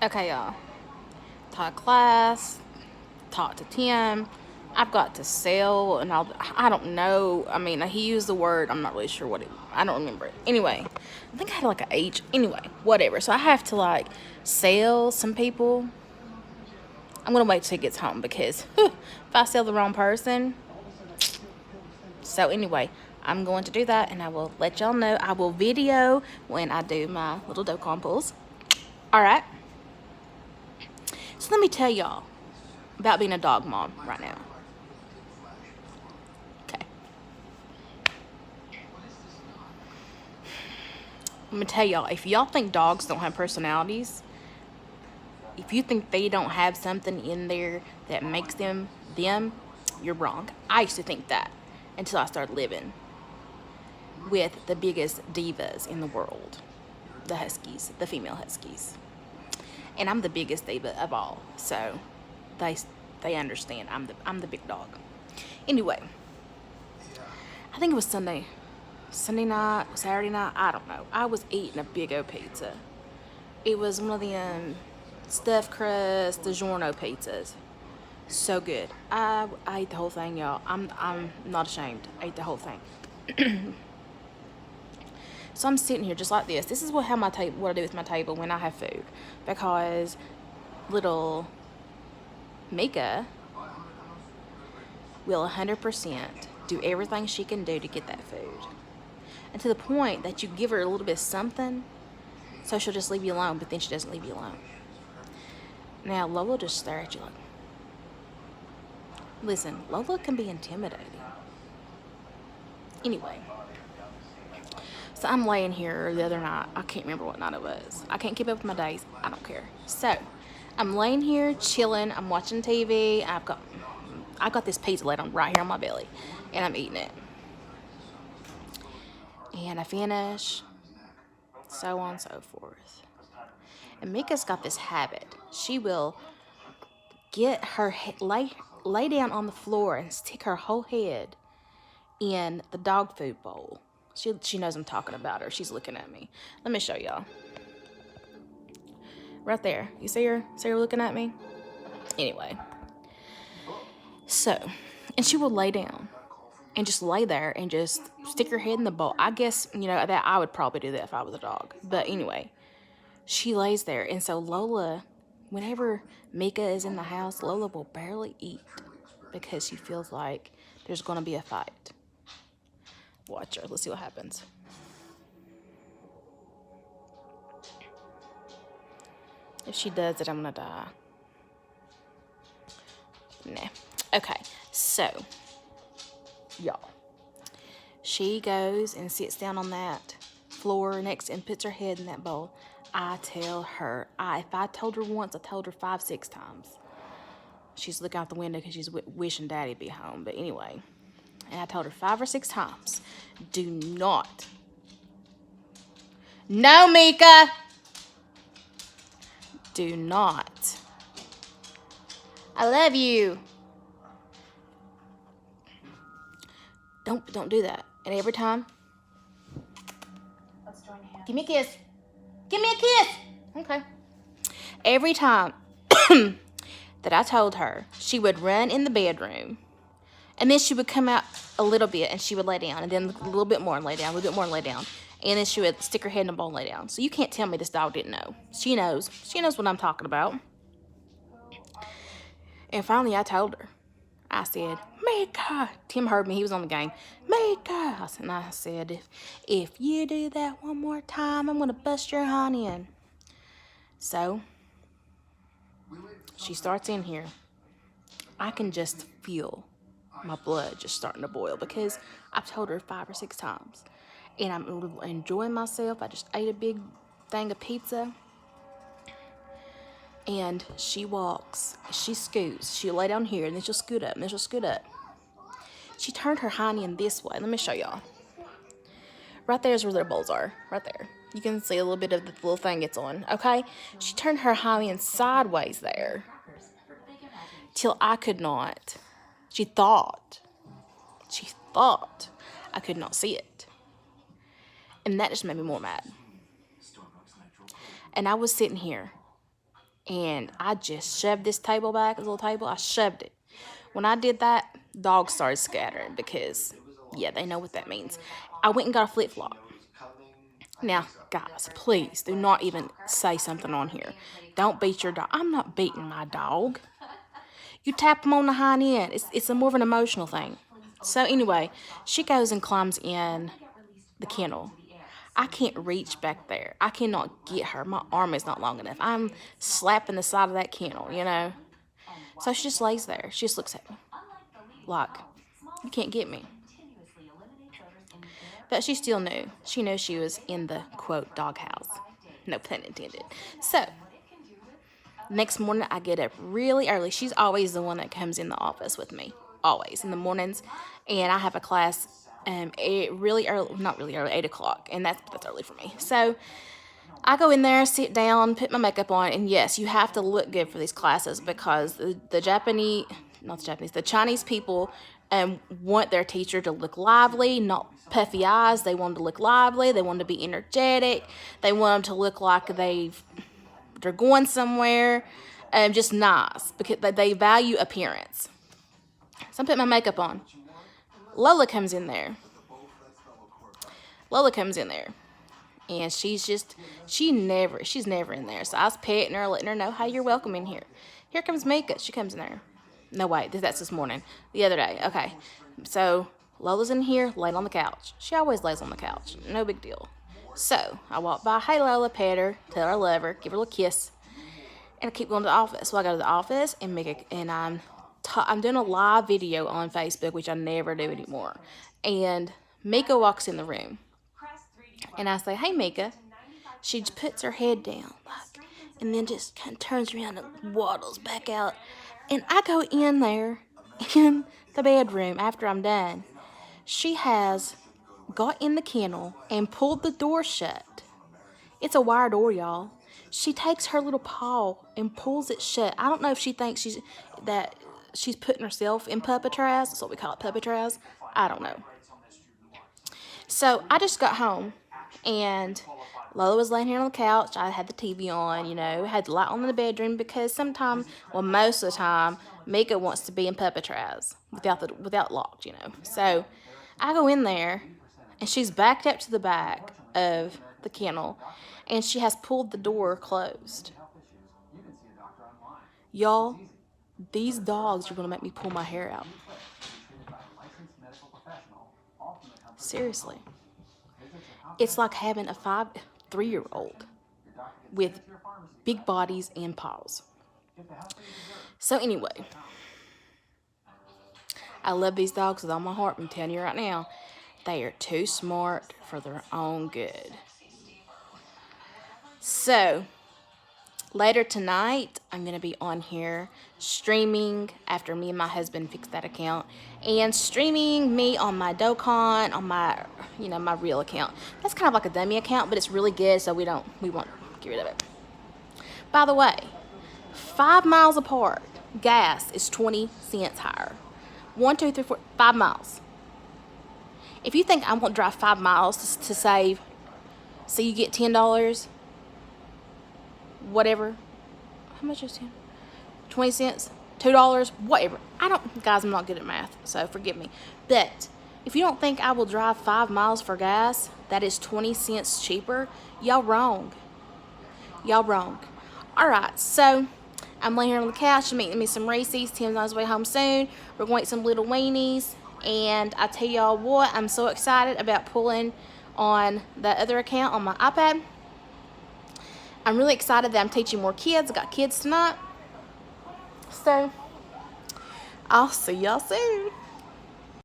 Okay, y'all. Taught class, taught to Tim. I've got to sell, and I don't know. I mean, he used the word. I'm not really sure what it. I don't remember it. Anyway, I think I had like an H. Anyway, whatever. So I have to like sell some people. I'm gonna wait till he gets home because whew, if I sell the wrong person. So anyway, I'm going to do that, and I will let y'all know. I will video when I do my little Dokkan pulls. All right. So let me tell y'all about being a dog mom right now. Okay. I'm gonna tell y'all, if y'all think dogs don't have personalities, if you think they don't have something in there that makes them them, you're wrong. I used to think that until I started living with the biggest divas in the world, the Huskies, the female Huskies. And I'm the biggest diva of all, so they understand I'm the big dog. Anyway, I think it was Sunday night, Saturday night, I don't know. I was eating a big old pizza. It was one of the stuffed crust DiGiorno pizzas. So good. I ate the whole thing, y'all. I'm not ashamed. I ate the whole thing. So I'm sitting here just like this. This is what I do with my table when I have food, because little Mika will 100% do everything she can do to get that food, and to the point that you give her a little bit of something, so she'll just leave you alone. But then she doesn't leave you alone. Now Lola just stares at you like. Listen, Lola can be intimidating. Anyway. So I'm laying here the other night. I can't remember what night it was. I can't keep up with my days. I don't care. So I'm laying here chilling. I'm watching TV. I got this pizza laid on right here on my belly, and I'm eating it. And I finish, so on and so forth. And Mika's got this habit. She will get her lay down on the floor and stick her whole head in the dog food bowl. She knows I'm talking about her. She's looking at me. Let me show y'all. Right there. You see her? See her looking at me? Anyway. So, and she will lay down and just lay there and just stick her head in the bowl. I guess, that I would probably do that if I was a dog. But anyway, she lays there. And so Lola, whenever Mika is in the house, Lola will barely eat because she feels like there's going to be a fight. Watch her. Let's see what happens. If she does it, I'm going to die. Nah. Okay. So, y'all. She goes and sits down on that floor next and puts her head in that bowl. I tell her, if I told her once, I told her 5, 6 times. She's looking out the window because she's wishing Daddy'd be home. But anyway, and I told her 5 or 6 times, do not. No, Mika. Do not. I love you. Don't do that. And every time, give me a kiss. Give me a kiss. Okay. Every time that I told her, she would run in the bedroom, and then she would come out a little bit and she would lay down, and then a little bit more and lay down, a little bit more and lay down, and then she would stick her head in the bowl and lay down. So you can't tell me this dog didn't know. She knows. She knows what I'm talking about. And finally I told her. I said, Mika. Tim heard me. He was on the game. Mika. I said, if you do that one more time, I'm going to bust your hind in. So she starts in here. I can just feel my blood just starting to boil because I've told her 5 or 6 times. And I'm enjoying myself. I just ate a big thing of pizza. And she walks. She scoots. She'll lay down here, and then she'll scoot up, and then she'll scoot up. She turned her hind end this way. Let me show y'all. Right there's where their bowls are. Right there. You can see a little bit of the little thing it's on. Okay? She turned her hind end sideways there. Till I could not. She thought I could not see it. And that just made me more mad. And I was sitting here and I just shoved this table back, this little table. I shoved it. When I did that, dogs started scattering because, yeah, they know what that means. I went and got a flip flop. Now, guys, please do not even say something on here. Don't beat your dog. I'm not beating my dog. You tap them on the hind end. It's a more of an emotional thing. So anyway, she goes and climbs in the kennel. I can't reach back there. I cannot get her. My arm is not long enough. I'm slapping the side of that kennel, you know. So she just lays there. She just looks at me like, you can't get me. But she still knew. She knew she was in the, quote, doghouse. No pun intended. So, next morning, I get up really early. She's always the one that comes in the office with me. Always, in the mornings. And I have a class really early, not really early, 8 o'clock. And that's early for me. So, I go in there, sit down, put my makeup on. And yes, you have to look good for these classes because the Chinese people want their teacher to look lively, not puffy eyes. They want them to look lively. They want them to be energetic. They want them to look like they're going somewhere. Just nice because they value appearance. So I'm putting my makeup on. Lola comes in there. And she's never in there. So I was petting her, letting her know, hey, you're welcome in here. Here comes Mika. She comes in there. No, wait, that's this morning. The other day. Okay. So Lola's in here, laying on the couch. She always lays on the couch. No big deal. So I walk by, hey, Lola, pet her, tell her I love her, give her a little kiss. And I keep going to the office. So I go to the office, and I'm doing a live video on Facebook, which I never do anymore. And Mika walks in the room. And I say, hey, Mika. She puts her head down, and then just kind of turns around and waddles back out. And I go in there in the bedroom after I'm done. She has got in the kennel and pulled the door shut. It's a wire door, y'all. She takes her little paw and pulls it shut. I don't know if she thinks she's putting herself in Puppatraz. That's what we call it, Puppatraz. I don't know. So I just got home, and Lola was laying here on the couch. I had the TV on, had the light on in the bedroom because most of the time, Mika wants to be in Puppatraz without locked, So I go in there, and she's backed up to the back of the kennel, and she has pulled the door closed. Y'all, these dogs are going to make me pull my hair out. Seriously. It's like having a 3-year-old with big bodies and paws. So anyway, I love these dogs with all my heart. I'm telling you right now, they are too smart for their own good. So, later tonight, I'm going to be on here streaming after me and my husband fix that account, and streaming me on my Dokkan, on my, my real account. That's kind of like a dummy account, but it's really good, so we won't get rid of it. By the way, 5 miles apart, gas is 20 cents higher. 1, 2, 3, 4, 5 miles. If you think I'm going to drive 5 miles to save, so you get $10, whatever. How much is 10? 20 cents? $2? Whatever. Guys, I'm not good at math, so forgive me. But if you don't think I will drive 5 miles for gas, that is 20 cents cheaper, y'all wrong. Alright, so I'm laying here on the couch. I'm eating me some Reese's. Tim's on his way home soon. We're going to eat some little weenies. And I tell y'all what, I'm so excited about pulling on the other account on my iPad. I'm really excited that I'm teaching more kids. I got kids tonight. So, I'll see y'all soon.